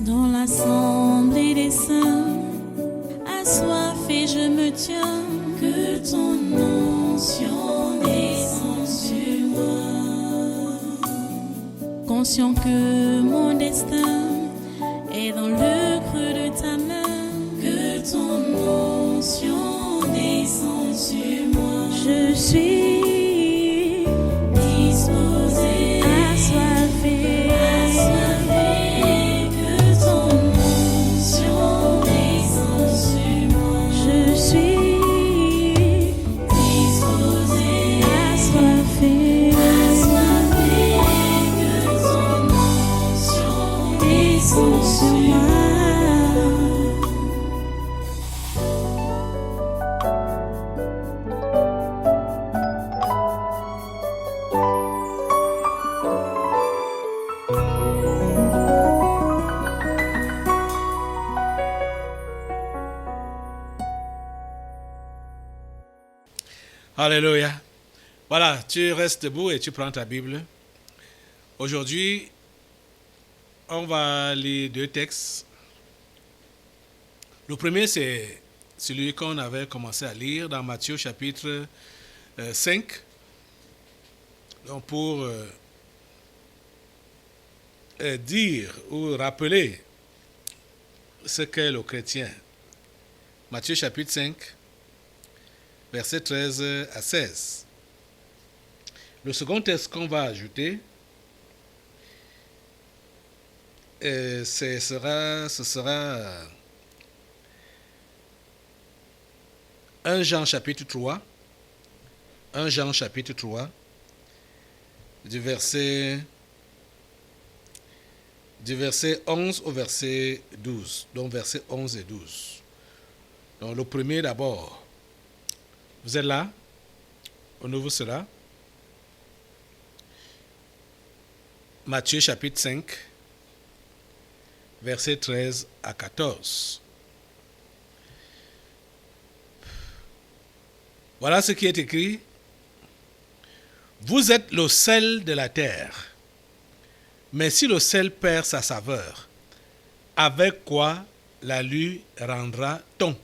Dans l'assemblée des saints, assoiffé je me tiens, que ton onction descende sur moi. Conscient que mon destin est dans le creux de ta main, que ton onction descende sur moi. Je suis disposé, assoiffé, que ton onction descende sur moi. Je suis disposé, assoiffé, que ton onction descende sur moi. Alléluia. Voilà, tu restes debout et tu prends ta Bible. Aujourd'hui, on va lire deux textes. Le premier, c'est celui qu'on avait commencé à lire dans Matthieu chapitre 5. Donc pour dire ou rappeler ce qu'est le chrétien. Matthieu chapitre 5. Versets 13 à 16. Le second texte qu'on va ajouter, ce sera 1 Jean chapitre 3, 1 Jean chapitre 3, du verset 11 au verset 12. Donc versets 11 et 12. Donc le premier d'abord. Vous êtes là? On ouvre cela. Matthieu chapitre 5, versets 13 à 14. Voilà ce qui est écrit. Vous êtes le sel de la terre. Mais si le sel perd sa saveur, avec quoi la lui rendra-t-on?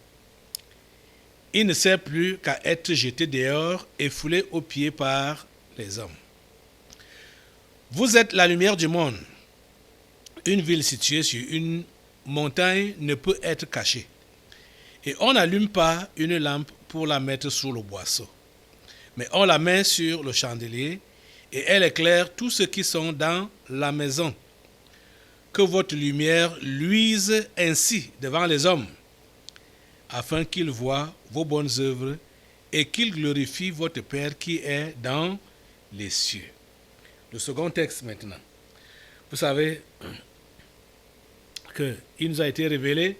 Il ne sert plus qu'à être jeté dehors et foulé aux pieds par les hommes. Vous êtes la lumière du monde. Une ville située sur une montagne ne peut être cachée. Et on n'allume pas une lampe pour la mettre sous le boisseau. Mais on la met sur le chandelier et elle éclaire tous ceux qui sont dans la maison. Que votre lumière luise ainsi devant les hommes, afin qu'ils voient vos bonnes œuvres et qu'ils glorifient votre Père qui est dans les cieux. Le second texte maintenant. Vous savez qu'il nous a été révélé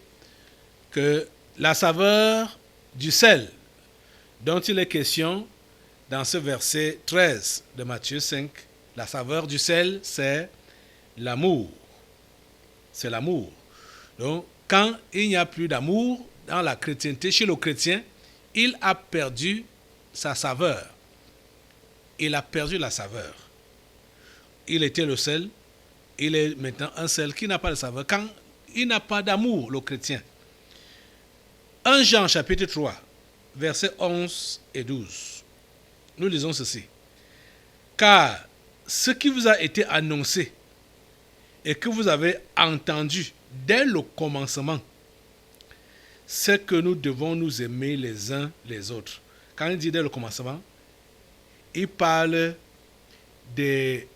que la saveur du sel dont il est question dans ce verset 13 de Matthieu 5, la saveur du sel, c'est l'amour. C'est l'amour. Donc, quand il n'y a plus d'amour dans la chrétienté, chez le chrétien, il a perdu sa saveur. Il a perdu la saveur. Il était le sel, il est maintenant un sel qui n'a pas de saveur. Quand il n'a pas d'amour, le chrétien. 1 Jean chapitre 3, versets 11 et 12. Nous lisons ceci. Car ce qui vous a été annoncé et que vous avez entendu dès le commencement, c'est que nous devons nous aimer les uns les autres. Quand il dit dès le commencement, il parle des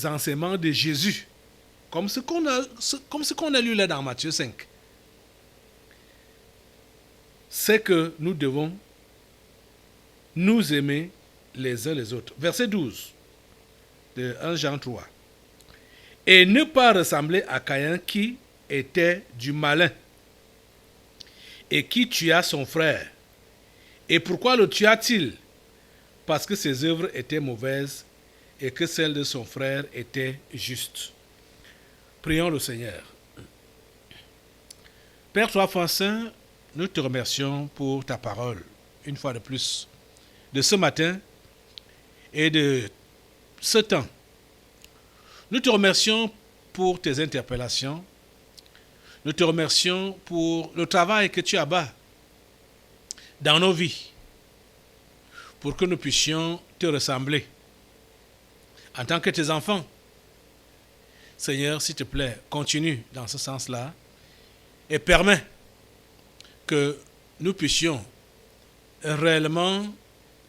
enseignements de Jésus, comme ce qu'on a lu là dans Matthieu 5. C'est que nous devons nous aimer les uns les autres. Verset 12 de 1 Jean 3. Et ne pas ressembler à Caïn qui était du malin et qui tua son frère. Et pourquoi le tua-t-il? Parce que ses œuvres étaient mauvaises et que celles de son frère étaient justes. Prions le Seigneur. Père Trois-Fois Saint, nous te remercions pour ta parole, une fois de plus, de ce matin et de ce temps. Nous te remercions pour tes interpellations. Nous te remercions pour le travail que tu abats dans nos vies, pour que nous puissions te ressembler en tant que tes enfants. Seigneur, s'il te plaît, continue dans ce sens-là et permets que nous puissions réellement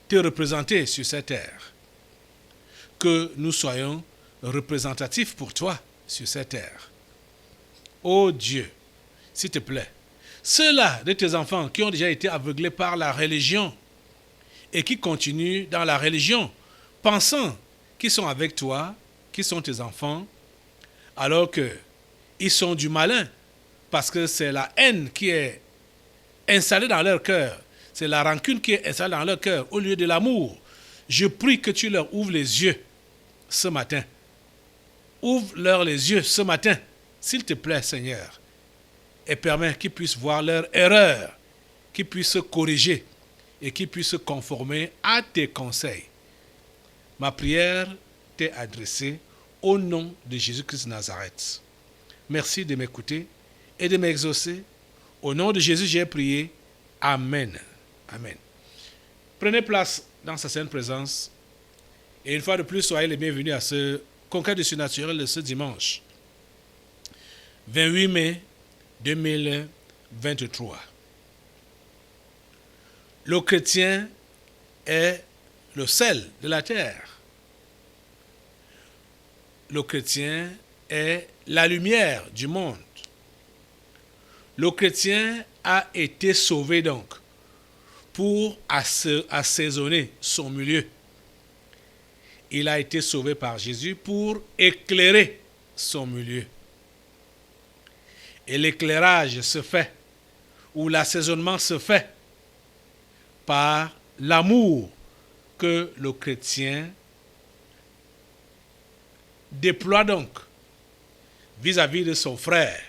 te représenter sur cette terre, que nous soyons représentatifs pour toi sur cette terre. Ô Dieu, s'il te plaît, ceux-là de tes enfants qui ont déjà été aveuglés par la religion et qui continuent dans la religion, pensant qu'ils sont avec toi, qu'ils sont tes enfants, alors qu'ils sont du malin, parce que c'est la haine qui est installée dans leur cœur, c'est la rancune qui est installée dans leur cœur au lieu de l'amour. Je prie que tu leur ouvres les yeux ce matin. Ouvre-leur les yeux ce matin, s'il te plaît, Seigneur, et permets qu'ils puissent voir leur erreur, qu'ils puissent se corriger et qu'ils puissent se conformer à tes conseils. Ma prière t'est adressée au nom de Jésus-Christ de Nazareth. Merci de m'écouter et de m'exaucer. Au nom de Jésus, j'ai prié. Amen. Amen. Prenez place dans sa sainte présence. Et une fois de plus, soyez les bienvenus à ce congrès du surnaturel de ce dimanche, 28 mai 2023. Le chrétien est le sel de la terre. Le chrétien est la lumière du monde. Le chrétien a été sauvé donc pour assaisonner son milieu. Il a été sauvé par Jésus pour éclairer son milieu. Et l'éclairage se fait, ou l'assaisonnement se fait, par l'amour que le chrétien déploie donc vis-à-vis de son frère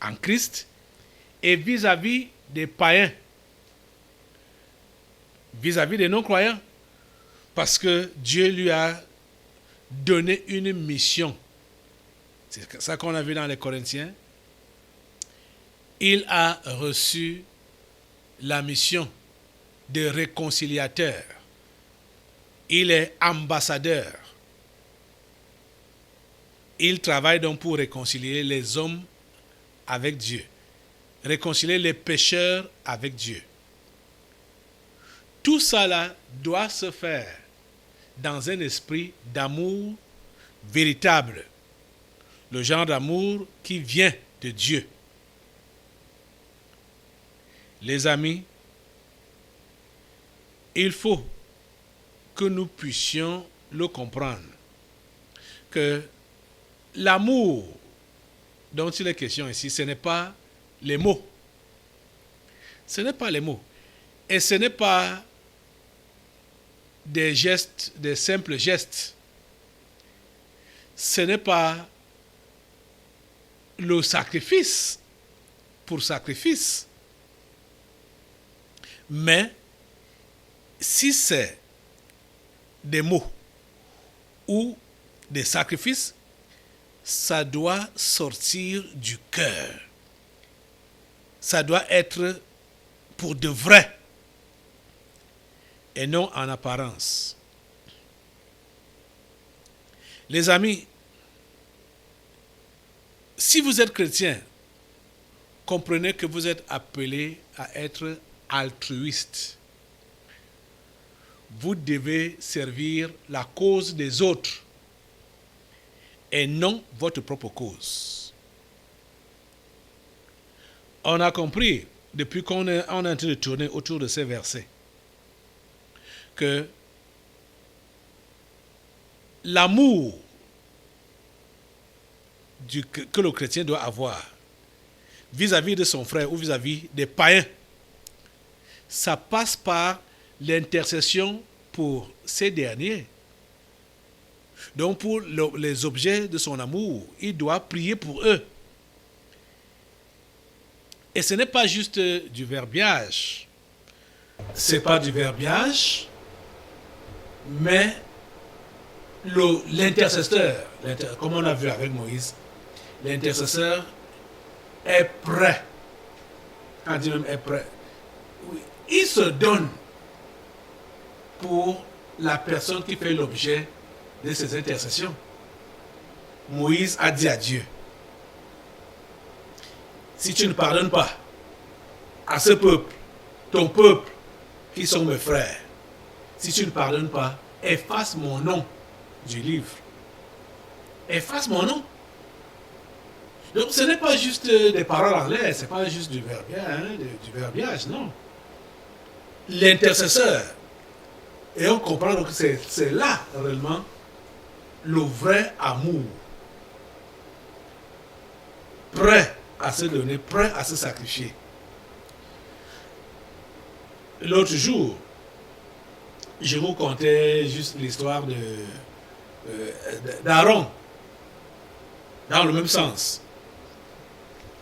en Christ et vis-à-vis des païens, vis-à-vis des non-croyants, parce que Dieu lui a donné une mission. C'est ça qu'on a vu dans les Corinthiens. Il a reçu la mission de réconciliateur. Il est ambassadeur. Il travaille donc pour réconcilier les hommes avec Dieu, réconcilier les pécheurs avec Dieu. Tout cela doit se faire dans un esprit d'amour véritable, le genre d'amour qui vient de Dieu. Les amis, il faut que nous puissions le comprendre, que l'amour dont il est question ici, ce n'est pas les mots. Ce n'est pas les mots. Et ce n'est pas des gestes, des simples gestes. Ce n'est pas le sacrifice pour sacrifice. Mais si c'est des mots ou des sacrifices, ça doit sortir du cœur. Ça doit être pour de vrai et non en apparence. Les amis, si vous êtes chrétien, comprenez que vous êtes appelés à être altruiste. Vous devez servir la cause des autres et non votre propre cause. On a compris, depuis qu'on est en train de tourner autour de ces versets, que l'amour que le chrétien doit avoir vis-à-vis de son frère ou vis-à-vis des païens, ça passe par l'intercession pour ces derniers. Donc pour les objets de son amour, il doit prier pour eux. Et ce n'est pas juste du verbiage. Ce n'est pas du verbiage, mais l'intercesseur, comme on a vu avec Moïse, l'intercesseur est prêt. Quand Dieu même est prêt, oui, il se donne pour la personne qui fait l'objet de ses intercessions. Moïse a dit à Dieu, si tu ne pardonnes pas à ce peuple, ton peuple, qui sont mes frères, si tu ne pardonnes pas, efface mon nom du livre. Efface mon nom. Donc ce n'est pas juste des paroles en l'air, ce n'est pas juste du verbiage, du verbiage, non. L'intercesseur, et on comprend donc que c'est là réellement le vrai amour. Prêt à se donner, prêt à se sacrifier. L'autre jour, je vous contais juste l'histoire d'Aaron, dans le même sens,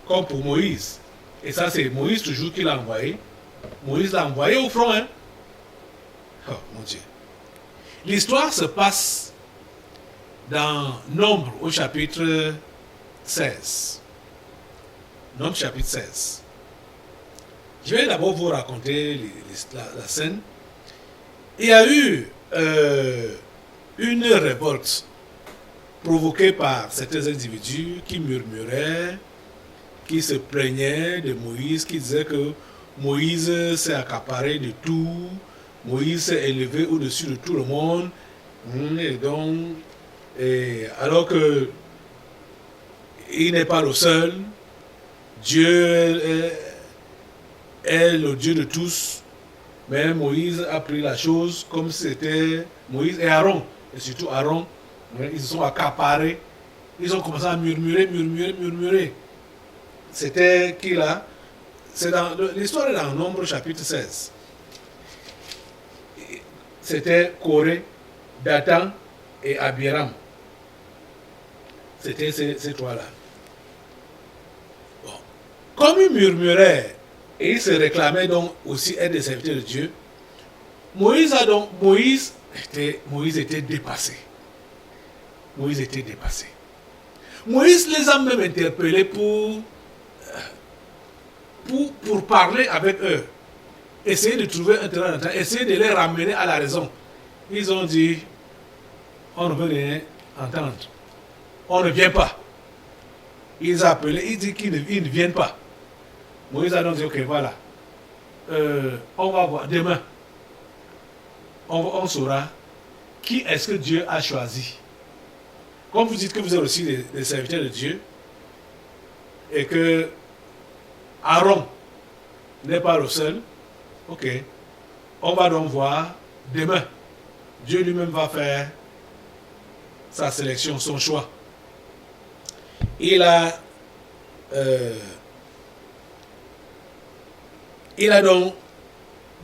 comme pour Moïse. Et ça, c'est Moïse toujours qui l'a envoyé. Moïse l'a envoyé au front. Hein? Oh mon Dieu. L'histoire se passe dans Nombre au chapitre 16. Nombre chapitre 16. Je vais d'abord vous raconter la scène. Il y a eu une révolte provoquée par certains individus qui murmuraient, qui se plaignaient de Moïse, qui disaient que Moïse s'est accaparé de tout, Moïse s'est élevé au-dessus de tout le monde, et donc, alors que il n'est pas le seul, Dieu est le Dieu de tous, mais Moïse a pris la chose comme si c'était Moïse et Aaron, et surtout Aaron, ils se sont accaparés, ils ont commencé à murmurer. C'était qui là? L'histoire est dans Nombre chapitre 16. C'était Coré, Dathan et Abiram. C'était ces trois-là. Bon. Comme ils murmuraient et ils se réclamaient donc aussi être des serviteurs de Dieu, Moïse était dépassé. Moïse était dépassé. Moïse les a même interpellés pour parler avec eux. Essayer de trouver un terrain d'entente, essayer de les ramener à la raison. Ils ont dit, on ne veut rien entendre. On ne vient pas. Ils ont appelé, ils disent qu'ils ne viennent pas. Moïse a donc dit, ok, voilà. On va voir demain. On saura qui est-ce que Dieu a choisi. Comme vous dites que vous êtes aussi des serviteurs de Dieu, et que Aaron n'est pas le seul, ok, on va donc voir demain. Dieu lui-même va faire sa sélection, son choix. Il a donc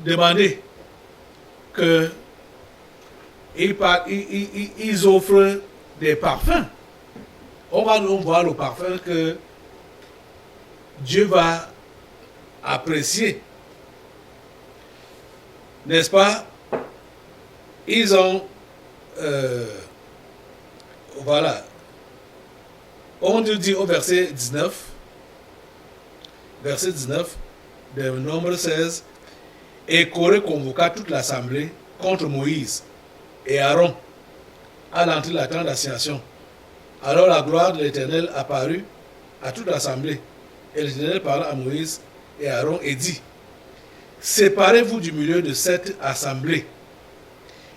demandé que ils offrent des parfums. On va donc voir le parfum que Dieu va apprécier. N'est-ce pas? Ils ont voilà. On nous dit au verset 19 de Nombre 16, et Coré convoqua toute l'assemblée contre Moïse et Aaron à l'entrée de la tente d'assignation. Alors la gloire de l'Éternel apparut à toute l'assemblée. Et l'Éternel parla à Moïse et à Aaron et dit, séparez-vous du milieu de cette assemblée,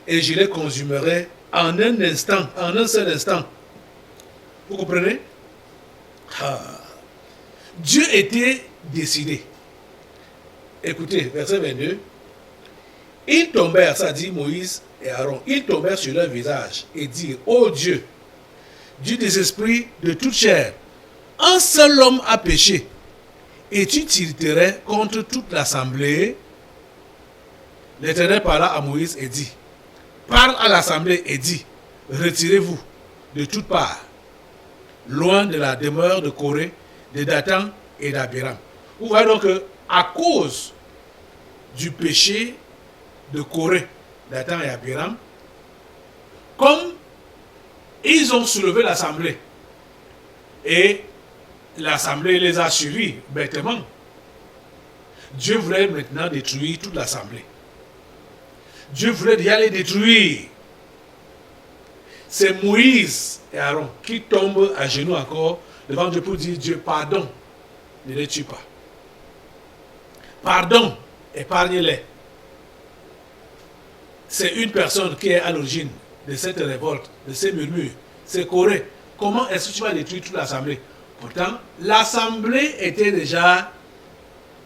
et je les consumerai en un instant, en un seul instant. Vous comprenez? Dieu était décidé. Écoutez, verset 22. Ils tombèrent, ça dit Moïse et Aaron, ils tombèrent sur leur visage et dirent, ô Dieu, Dieu des esprits de toute chair, un seul homme a péché, et tu t'irriterais contre toute l'assemblée. L'Éternel parla à Moïse et dit, parle à l'assemblée et dit, retirez-vous de toutes parts, loin de la demeure de Coré, de Dathan et d'Abiram. Vous voyez donc qu'à cause du péché de Coré, Dathan et Abiram, comme ils ont soulevé l'assemblée et l'assemblée les a suivis bêtement. Dieu voulait maintenant détruire toute l'assemblée. Dieu voulait déjà les détruire. C'est Moïse et Aaron qui tombent à genoux encore devant Dieu pour dire: Dieu, pardon, ne les tue pas. Pardon, épargne-les. C'est une personne qui est à l'origine de cette révolte, de ces murmures. C'est Corée. Comment est-ce que tu vas détruire toute l'assemblée? Pourtant, l'assemblée était déjà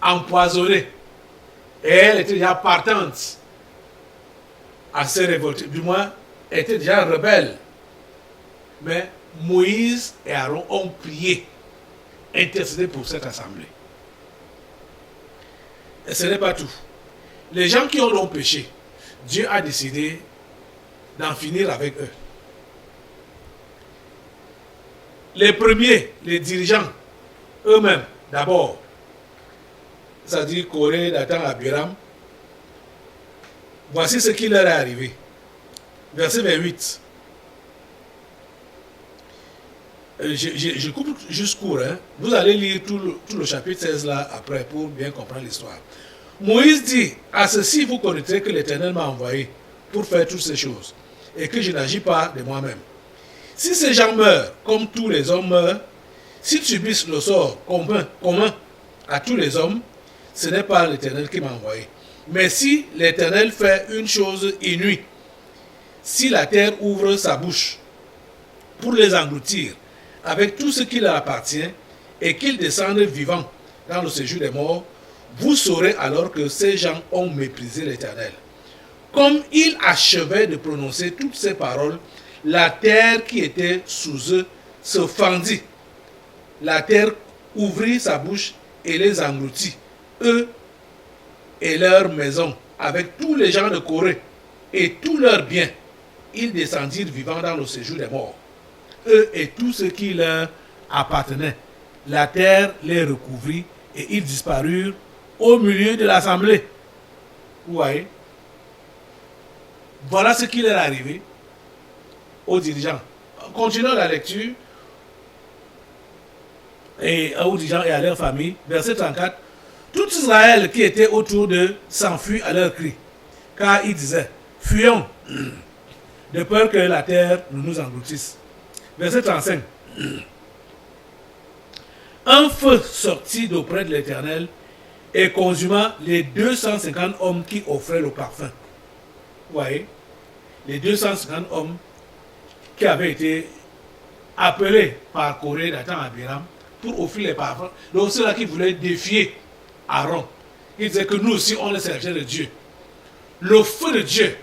empoisonnée. Et elle était déjà partante à se révolter. Du moins, elle était déjà rebelle. Mais Moïse et Aaron ont prié, intercédé pour cette assemblée. Et ce n'est pas tout. Les gens qui ont donc péché, Dieu a décidé d'en finir avec eux. Les premiers, les dirigeants, eux-mêmes, d'abord, c'est-à-dire Corée, Dathan, Abiram, voici ce qui leur est arrivé. Verset 28. Je coupe juste court. Vous allez lire tout le chapitre 16 là après pour bien comprendre l'histoire. Moïse dit: à ceci vous connaîtrez que l'Éternel m'a envoyé pour faire toutes ces choses et que je n'agis pas de moi-même. Si ces gens meurent comme tous les hommes meurent, s'ils subissent le sort commun à tous les hommes, ce n'est pas l'Éternel qui m'a envoyé. Mais si l'Éternel fait une chose inouïe, si la terre ouvre sa bouche pour les engloutir avec tout ce qui leur appartient et qu'ils descendent vivants dans le séjour des morts, vous saurez alors que ces gens ont méprisé l'Éternel. Comme ils achevaient de prononcer toutes ces paroles, la terre qui était sous eux se fendit. La terre ouvrit sa bouche et les engloutit, eux et leurs maisons, avec tous les gens de Corée et tous leurs biens. Ils descendirent vivants dans le séjour des morts, eux et tout ce qui leur appartenait. La terre les recouvrit et ils disparurent au milieu de l'assemblée. Vous voyez? Voilà ce qui leur est arrivé aux dirigeants. Continuons la lecture. Et aux dirigeants et à leur famille. Verset 34. Tout Israël qui était autour d'eux s'enfuit à leur cri, car ils disaient: fuyons, de peur que la terre nous engloutisse. Verset 35. Un feu sortit d'auprès de l'Éternel et consuma les 250 hommes qui offraient le parfum. Vous voyez? Les 250 hommes qui avaient été appelés par Corée, Dathan, Abiram pour offrir les parfums. Donc ceux-là qui voulaient défier Aaron, ils disaient que nous aussi on est serviteurs de Dieu. Le feu de Dieu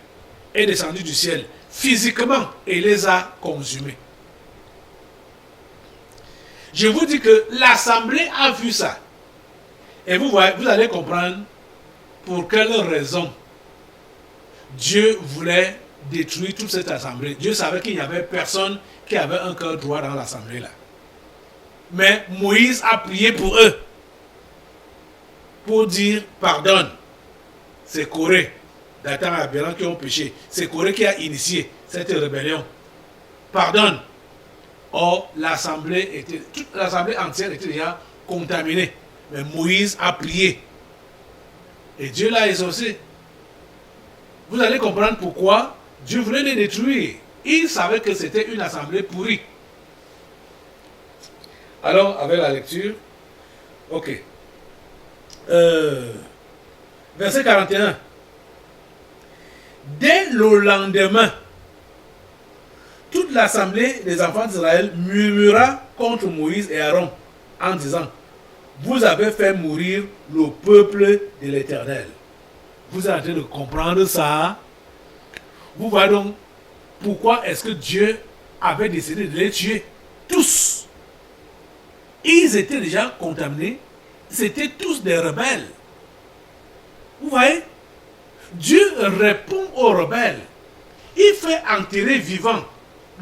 est descendu du ciel physiquement et les a consumés. Je vous dis que l'assemblée a vu ça. Et vous voyez, vous allez comprendre pour quelle raison Dieu voulait détruire toute cette assemblée. Dieu savait qu'il n'y avait personne qui avait un cœur droit dans l'assemblée là. Mais Moïse a prié pour eux, pour dire pardonne. C'est Corée, Dathan et Abiram qui ont péché. C'est Corée qui a initié cette rébellion. Pardonne. Or, toute l'assemblée entière était déjà contaminée. Mais Moïse a prié. Et Dieu l'a exaucé. Vous allez comprendre pourquoi Dieu voulait les détruire. Il savait que c'était une assemblée pourrie. Alors, avec la lecture, ok. Verset 41. Dès le lendemain, toute l'assemblée des enfants d'Israël murmura contre Moïse et Aaron en disant: vous avez fait mourir le peuple de l'Éternel. Vous êtes en train de comprendre ça. Vous voyez donc pourquoi est-ce que Dieu avait décidé de les tuer tous. Ils étaient déjà contaminés. C'était tous des rebelles. Vous voyez? Dieu répond aux rebelles. Il fait enterrer vivant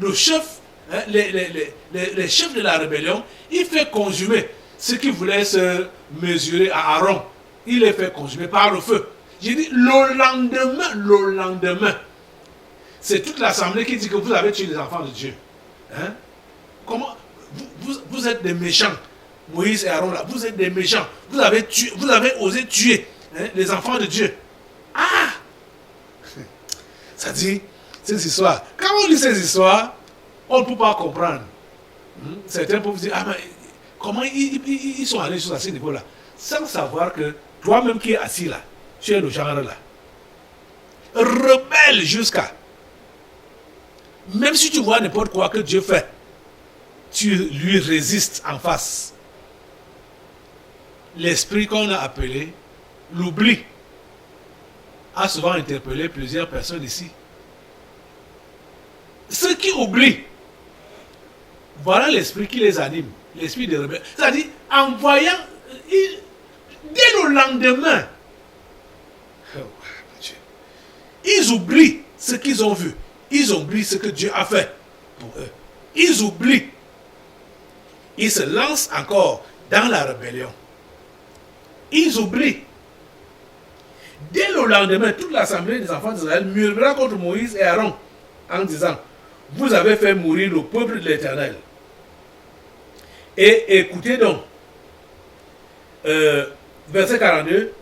le chef, les chefs de la rébellion. Il fait consumer ceux qui voulaient se mesurer à Aaron. Il les fait consumer par le feu. J'ai dit le lendemain, c'est toute l'assemblée qui dit que vous avez tué les enfants de Dieu. Hein? Comment vous êtes des méchants. Moïse et Aaron, là, vous êtes des méchants. Vous avez osé tuer les enfants de Dieu. Ah! Ça dit, ces histoires. Quand on lit ces histoires, on ne peut pas comprendre. Certains peuvent dire, ah, mais comment ils sont allés sur ce niveau-là? Sans savoir que toi-même qui es assis là, tu es le genre là. Rebelle jusqu'à. Même si tu vois n'importe quoi que Dieu fait, tu lui résistes en face. L'esprit qu'on a appelé l'oubli a souvent interpellé plusieurs personnes ici. Ceux qui oublient, voilà l'esprit qui les anime, l'esprit des rebelles. C'est-à-dire, en voyant, dès le lendemain, ils oublient ce qu'ils ont vu. Ils oublient ce que Dieu a fait pour eux. Ils oublient. Ils se lancent encore dans la rébellion. Ils oublient. Dès le lendemain, toute l'assemblée des enfants d'Israël murmura contre Moïse et Aaron en disant, vous avez fait mourir le peuple de l'Éternel. Et écoutez donc, verset 42,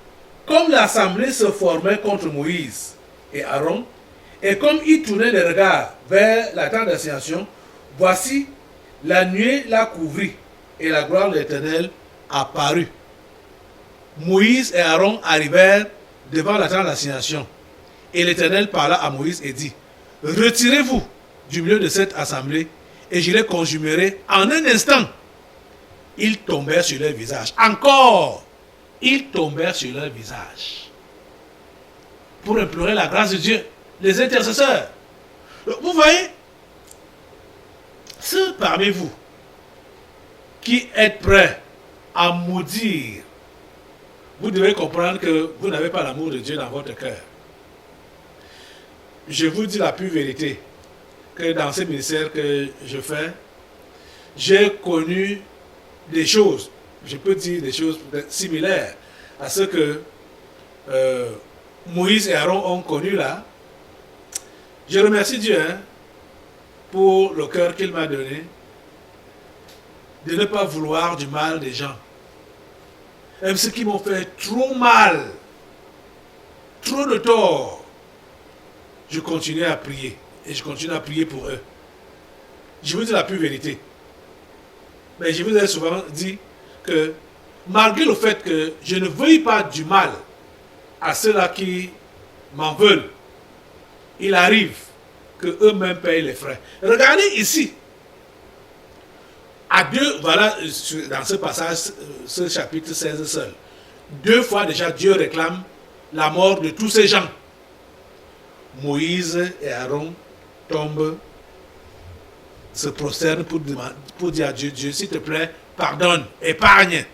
comme l'assemblée se formait contre Moïse et Aaron, et comme ils tournaient les regards vers la tente d'assignation, voici, la nuée la couvrit, et la gloire de l'Éternel apparut. Moïse et Aaron arrivèrent devant la tente d'assignation, et l'Éternel parla à Moïse et dit, retirez-vous du milieu de cette assemblée, et je les consumerai en un instant. Ils tombèrent sur leur visage. Encore, ils tombèrent sur leur visage pour implorer la grâce de Dieu, les intercesseurs. Vous voyez, ceux parmi vous qui êtes prêts à maudire, vous devez comprendre que vous n'avez pas l'amour de Dieu dans votre cœur. Je vous dis la pure vérité, que dans ce ministère que je fais, j'ai connu des choses, je peux dire des choses similaires à ce que Moïse et Aaron ont connu là. Je remercie Dieu pour le cœur qu'il m'a donné de ne pas vouloir du mal des gens. Même ceux qui m'ont fait trop mal, trop de tort, je continue à prier. Et je continue à prier pour eux. Je vous dis la pure vérité. Mais je vous ai souvent dit que malgré le fait que je ne veuille pas du mal à ceux-là qui m'en veulent, il arrive qu'eux-mêmes payent les frais. Regardez ici. À deux, voilà, dans ce passage, ce chapitre 16 seul. 2 fois déjà, Dieu réclame la mort de tous ces gens. Moïse et Aaron tombent, se prosternent pour dire à Dieu, Dieu, s'il te plaît, pardonne, épargne.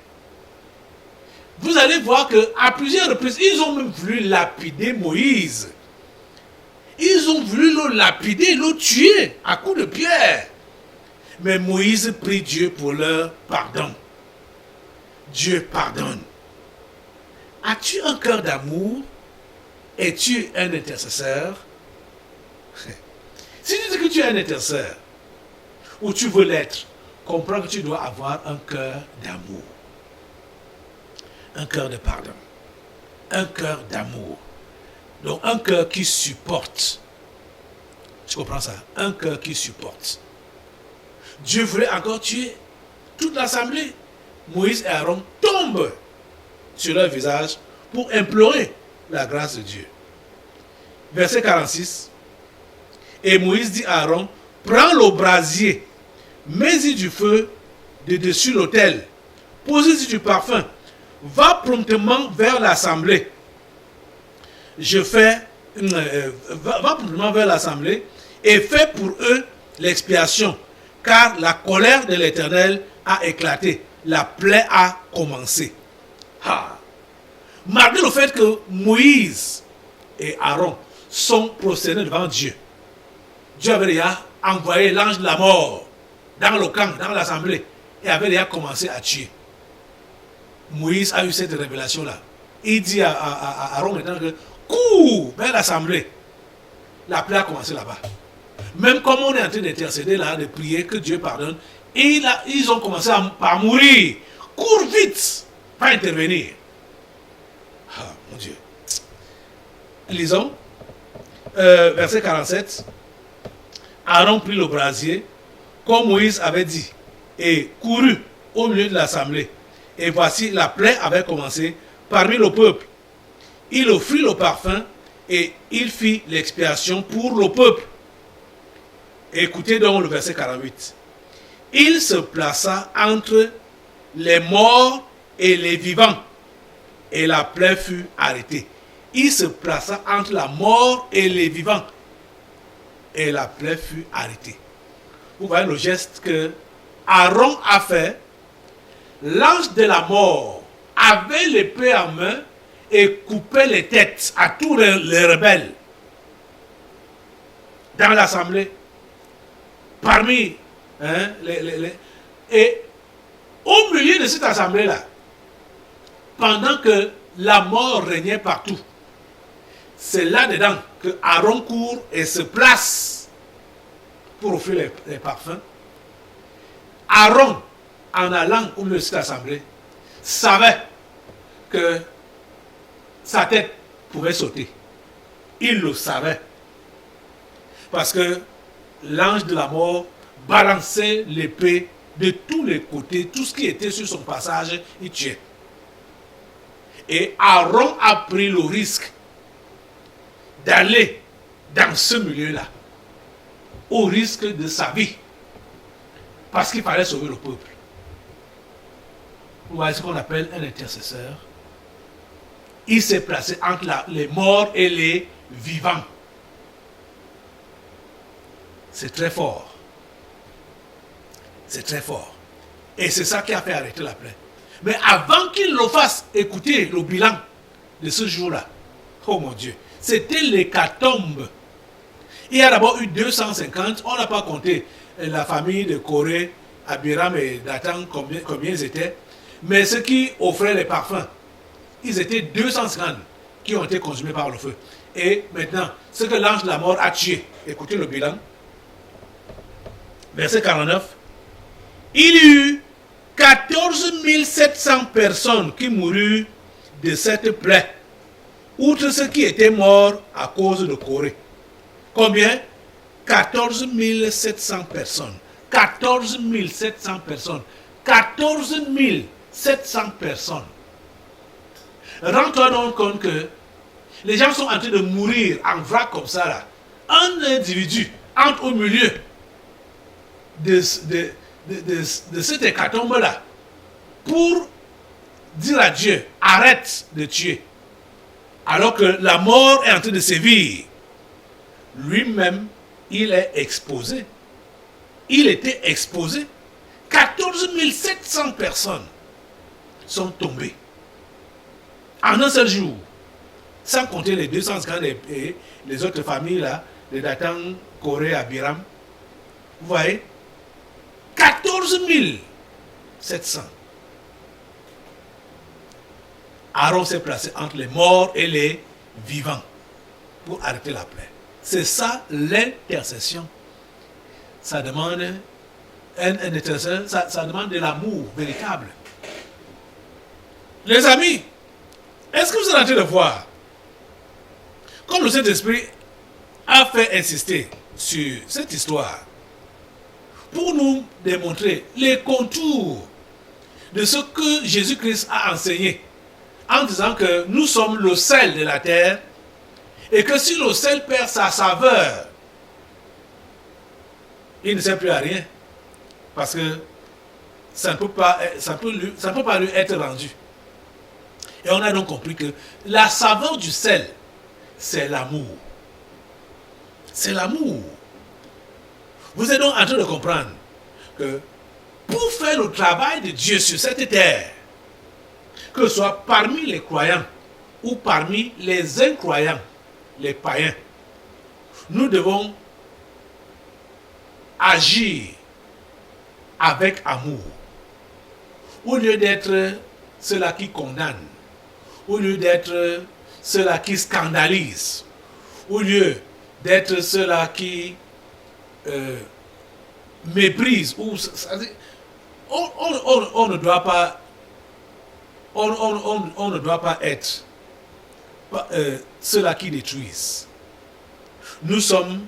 Vous allez voir qu'à plusieurs reprises, ils ont même voulu lapider Moïse. Ils ont voulu le lapider, le tuer à coups de pierre. Mais Moïse prie Dieu pour leur pardon. Dieu pardonne. As-tu un cœur d'amour? Es-tu un intercesseur? Si tu dis que tu es un intercesseur, ou tu veux l'être, comprends que tu dois avoir un cœur d'amour. Un cœur de pardon. Un cœur d'amour. Donc un cœur qui supporte. Tu comprends ça? Un cœur qui supporte. Dieu voulait encore tuer toute l'assemblée. Moïse et Aaron tombent sur leur visage pour implorer la grâce de Dieu. Verset 46. Et Moïse dit à Aaron, prends le brasier, mets-y du feu de dessus l'autel, pose-y du parfum, va promptement vers l'assemblée. Va promptement vers l'assemblée et fais pour eux l'expiation, car la colère de l'Éternel a éclaté, la plaie a commencé. Malgré le fait que Moïse et Aaron sont prosternés devant Dieu, Dieu avait déjà envoyé l'ange de la mort dans le camp, dans l'assemblée, et avait déjà commencé à tuer. Moïse a eu cette révélation-là. Il dit à Aaron maintenant que cours vers l'assemblée. La plaie a commencé là-bas. Même comme on est en train d'intercéder là, de prier que Dieu pardonne, ils ont commencé par mourir. court vite, pas intervenir. Ah, mon Dieu. Lisons, verset 47. Aaron prit le brasier, comme Moïse avait dit, et courut au milieu de l'assemblée. Et voici, la plaie avait commencé parmi le peuple. Il offrit le parfum et il fit l'expiation pour le peuple. Écoutez donc le verset 48. Il se plaça entre les morts et les vivants, et la plaie fut arrêtée. Il se plaça entre la mort et les vivants, et la plaie fut arrêtée. Vous voyez le geste que Aaron a fait. L'ange de la mort avait l'épée en main et coupait les têtes à tous les rebelles dans l'assemblée, parmi et au milieu de cette assemblée-là, pendant que la mort régnait partout, c'est là-dedans que Aaron court et se place pour offrir les parfums. Aaron, en allant au milieu de cette assemblée, savait que sa tête pouvait sauter. Il le savait. Parce que l'ange de la mort balançait l'épée de tous les côtés. Tout ce qui était sur son passage, il tuait. Et Aaron a pris le risque d'aller dans ce milieu-là, au risque de sa vie, parce qu'il fallait sauver le peuple. Vous voyez ce qu'on appelle un intercesseur. Il s'est placé entre les morts et les vivants. C'est très fort. C'est très fort. Et c'est ça qui a fait arrêter la plaie. Mais avant qu'il le fasse, écoutez le bilan de ce jour-là. Oh mon Dieu. C'était l'hécatombe. Il y a d'abord eu 250. On n'a pas compté la famille de Corée, Abiram et Dathan, combien ils étaient. Mais ceux qui offraient les parfums, ils étaient 250 qui ont été consumés par le feu. Et maintenant, ce que l'ange de la mort a tué, écoutez le bilan. Verset 49. Il y eut 14 700 personnes qui moururent de cette plaie, outre ceux qui étaient morts à cause de Corée. Combien? 14 700 personnes. 14 700 personnes. 14 700 personnes. Rends-toi donc compte que les gens sont en train de mourir en vrac comme ça là. Un individu entre au milieu de cette hécatombe là pour dire à Dieu, arrête de tuer. Alors que la mort est en train de sévir. Lui-même, il est exposé. Il était exposé. 14 700 personnes sont tombées. En un seul jour. Sans compter les 250 et les autres familles là, les Dathan, Corée, Abiram. Vous voyez? 14 700. Aaron s'est placé entre les morts et les vivants pour arrêter la plaie. C'est ça l'intercession. Ça demande un intercesseur, ça demande de l'amour véritable. Les amis, est-ce que vous êtes en train de voir comme le Saint-Esprit a fait insister sur cette histoire pour nous démontrer les contours de ce que Jésus-Christ a enseigné en disant que nous sommes le sel de la terre et que si le sel perd sa saveur, il ne sert plus à rien parce que ça ne peut pas lui être rendu. Et on a donc compris que la saveur du sel, c'est l'amour. C'est l'amour. Vous êtes donc en train de comprendre que pour faire le travail de Dieu sur cette terre, que ce soit parmi les croyants ou parmi les incroyants, les païens, nous devons agir avec amour. Au lieu d'être ceux-là qui condamnent, au lieu d'être ceux-là qui scandalisent, au lieu d'être ceux-là qui méprisent, on ne doit pas on ne doit pas être ceux-là qui détruisent. Nous sommes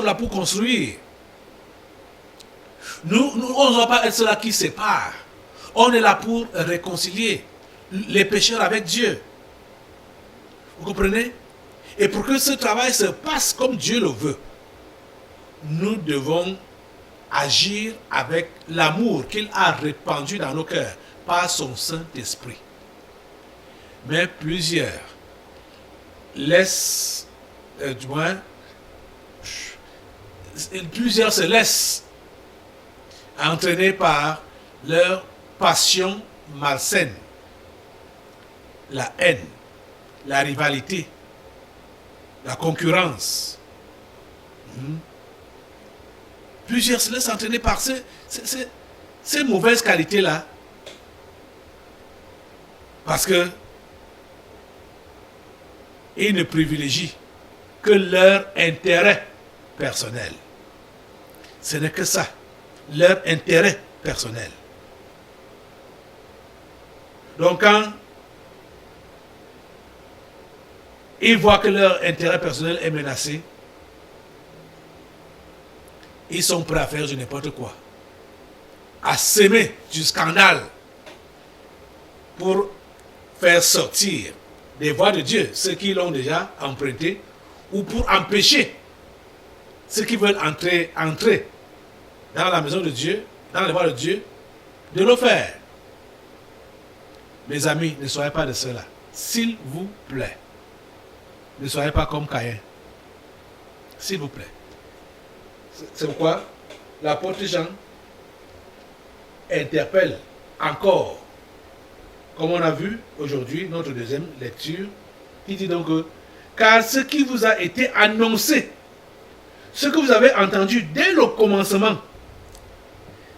là pour construire. On ne doit pas être ceux-là qui séparent. On est là pour réconcilier les pécheurs avec Dieu. Vous comprenez? Et pour que ce travail se passe comme Dieu le veut, nous devons agir avec l'amour qu'il a répandu dans nos cœurs par son Saint-Esprit. Mais plusieurs plusieurs se laissent entraîner par leur passion malsaine, la haine, la rivalité, la concurrence. Plusieurs se laissent entraîner par ces mauvaises qualités-là. Parce que ils ne privilégient que leur intérêt personnel. Ce n'est que ça, leur intérêt personnel. Donc quand ils voient que leur intérêt personnel est menacé, ils sont prêts à faire du n'importe quoi, à s'aimer du scandale pour faire sortir des voies de Dieu ceux qui l'ont déjà emprunté, ou pour empêcher ceux qui veulent entrer dans la maison de Dieu, dans les voies de Dieu, de le faire. Mes amis, ne soyez pas de ceux-là. S'il vous plaît. Ne soyez pas comme Caïn. S'il vous plaît. C'est pourquoi l'apôtre Jean interpelle encore, comme on a vu aujourd'hui, notre deuxième lecture, il dit donc que, car ce qui vous a été annoncé, ce que vous avez entendu dès le commencement,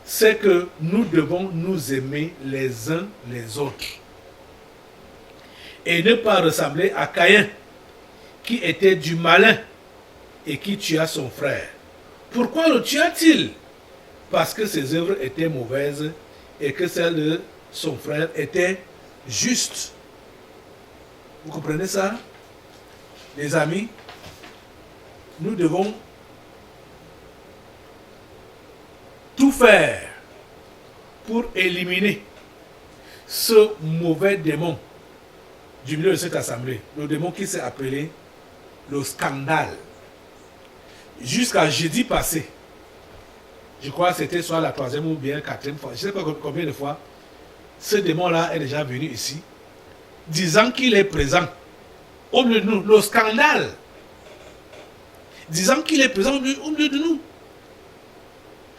c'est que nous devons nous aimer les uns les autres et ne pas ressembler à Caïn, qui était du malin et qui tua son frère. Pourquoi le tua-t-il? Parce que ses œuvres étaient mauvaises et que celles de son frère étaient justes. Vous comprenez ça? Les amis, nous devons tout faire pour éliminer ce mauvais démon du milieu de cette assemblée. Le démon qui s'est appelé le scandale. Jusqu'à jeudi passé, je crois que c'était soit la 3e ou bien 4e fois, je ne sais pas combien de fois, ce démon-là est déjà venu ici, disant qu'il est présent au milieu de nous. Le scandale, disant qu'il est présent au milieu de nous.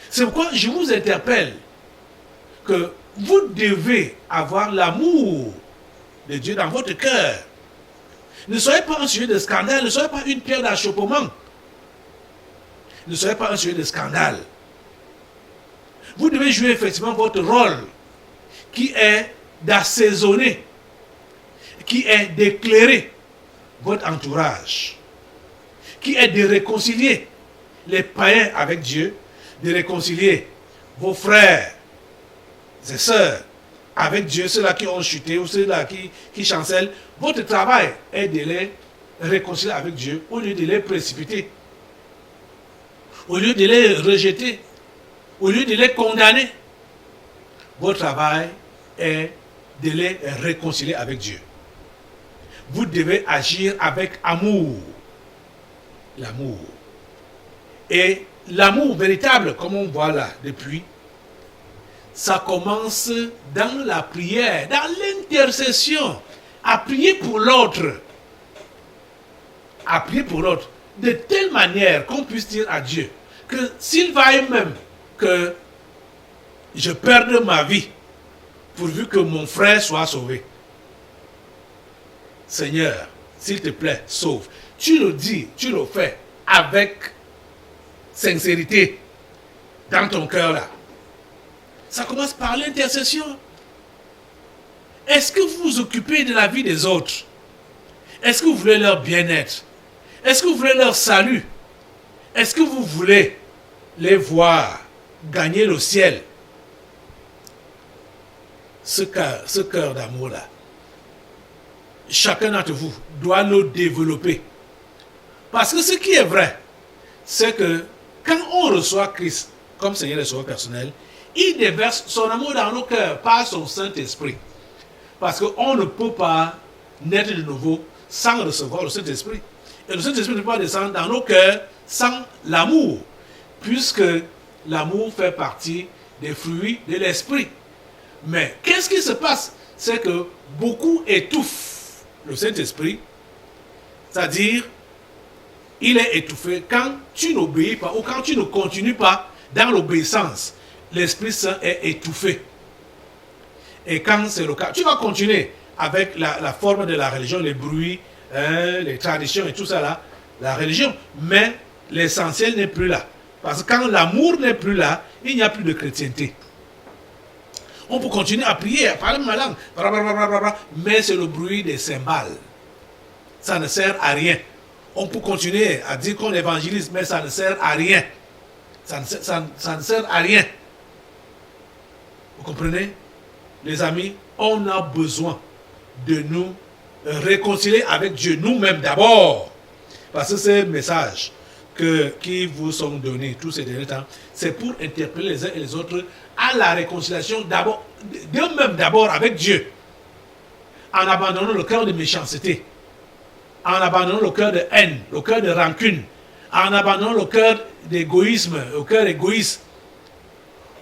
C'est pourquoi je vous interpelle que vous devez avoir l'amour de Dieu dans votre cœur. Ne soyez pas un sujet de scandale, ne soyez pas une pierre d'achoppement. Ne soyez pas un sujet de scandale. Vous devez jouer effectivement votre rôle, qui est d'assaisonner, qui est d'éclairer votre entourage, qui est de réconcilier les païens avec Dieu, de réconcilier vos frères et sœurs avec Dieu, ceux-là qui ont chuté ou ceux-là qui chancellent. Votre travail est de les réconcilier avec Dieu au lieu de les précipiter, au lieu de les rejeter, au lieu de les condamner. Votre travail est de les réconcilier avec Dieu. Vous devez agir avec amour. L'amour. Et l'amour véritable, comme on voit là depuis, ça commence dans la prière, dans l'intercession, à prier pour l'autre. À prier pour l'autre, de telle manière qu'on puisse dire à Dieu que s'il va même que je perde ma vie, pourvu que mon frère soit sauvé. Seigneur, s'il te plaît, sauve. Tu le dis, tu le fais avec sincérité dans ton cœur là. Ça commence par l'intercession. Est-ce que vous vous occupez de la vie des autres? Est-ce que vous voulez leur bien-être? Est-ce que vous voulez leur salut? Est-ce que vous voulez les voir gagner le ciel? ce cœur d'amour-là, chacun d'entre vous doit le développer. Parce que ce qui est vrai, c'est que quand on reçoit Christ comme Seigneur et Sauveur personnel, il déverse son amour dans nos cœurs par son Saint-Esprit. Parce qu'on ne peut pas naître de nouveau sans recevoir le Saint-Esprit. Et le Saint-Esprit ne peut pas descendre dans nos cœurs sans l'amour, puisque l'amour fait partie des fruits de l'Esprit. Mais qu'est-ce qui se passe? C'est que beaucoup étouffent le Saint-Esprit, c'est-à-dire il est étouffé quand tu n'obéis pas ou quand tu ne continues pas dans l'obéissance. L'Esprit Saint est étouffé. Et quand c'est le cas, tu vas continuer avec la forme de la religion, les bruits, les traditions et tout ça là, la religion. Mais l'essentiel n'est plus là. Parce que quand l'amour n'est plus là, il n'y a plus de chrétienté. On peut continuer à prier, à parler ma langue, mais c'est le bruit des cymbales. Ça ne sert à rien. On peut continuer à dire qu'on évangélise, mais ça ne sert à rien. Ça ne sert à rien. Vous comprenez? Les amis, on a besoin de nous réconcilier avec Dieu nous-mêmes d'abord. Parce que ces messages qui vous sont donnés tous ces derniers temps, c'est pour interpeller les uns et les autres à la réconciliation d'abord, d'eux-mêmes d'abord avec Dieu. En abandonnant le cœur de méchanceté, en abandonnant le cœur de haine, le cœur de rancune, en abandonnant le cœur d'égoïsme, le cœur égoïste,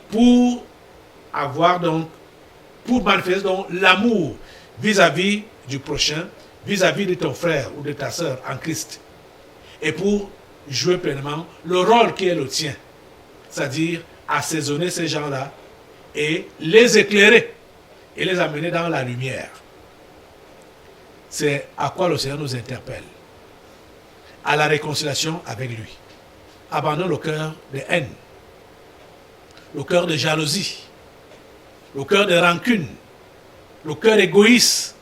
pour avoir donc, pour manifester donc l'amour vis-à-vis du prochain, vis-à-vis de ton frère ou de ta sœur en Christ, et pour jouer pleinement le rôle qui est le tien, c'est-à-dire assaisonner ces gens-là et les éclairer et les amener dans la lumière. C'est à quoi le Seigneur nous interpelle. À la réconciliation avec lui. Abandonne le cœur de haine, le cœur de jalousie, le cœur de rancune, le cœur égoïste.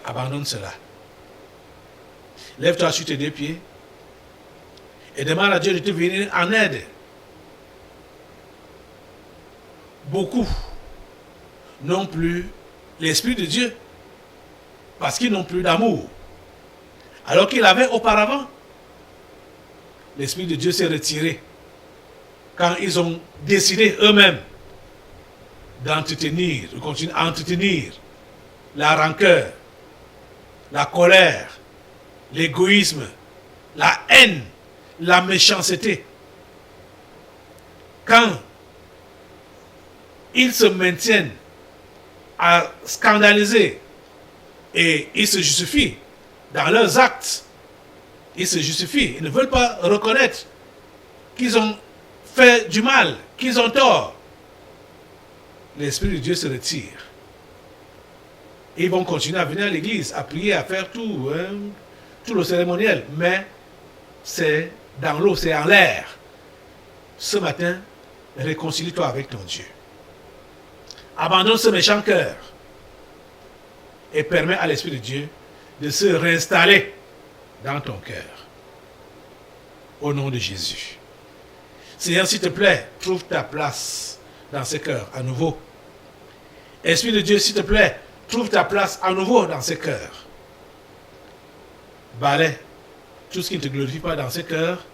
Abandonne cela. Lève-toi sur tes deux pieds et demande à Dieu de te venir en aide. Beaucoup n'ont plus l'Esprit de Dieu parce qu'ils n'ont plus d'amour. Alors qu'il avait auparavant. L'Esprit de Dieu s'est retiré quand ils ont décidé eux-mêmes d'entretenir, de continuer à entretenir la rancœur, la colère, l'égoïsme, la haine, la méchanceté. Quand ils se maintiennent à scandaliser et ils se justifient dans leurs actes, ils se justifient, ils ne veulent pas reconnaître qu'ils ont fait du mal, qu'ils ont tort. L'Esprit de Dieu se retire. Et ils vont continuer à venir à l'église, à prier, à faire tout le cérémoniel, mais c'est dans l'eau, c'est en l'air. Ce matin, réconcilie-toi avec ton Dieu. Abandonne ce méchant cœur et permets à l'Esprit de Dieu de se réinstaller dans ton cœur. Au nom de Jésus. Seigneur, s'il te plaît, trouve ta place dans ce cœur à nouveau. Esprit de Dieu, s'il te plaît, trouve ta place à nouveau dans ce cœur. Balaie tout ce qui ne te glorifie pas dans ce cœur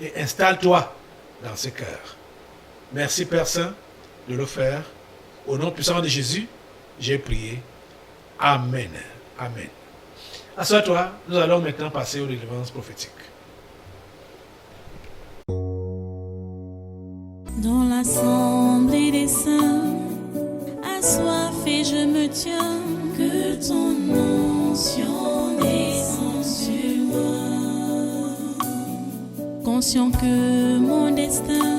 et installe-toi dans ce cœur. Merci Père Saint de le faire. Au nom puissant de Jésus, j'ai prié. Amen. Amen. Assois-toi, nous allons maintenant passer aux délivrances prophétiques. Dans l'assemblée des saints, assoiffé je me tiens, que ton onction descende sur moi. Conscient que mon destin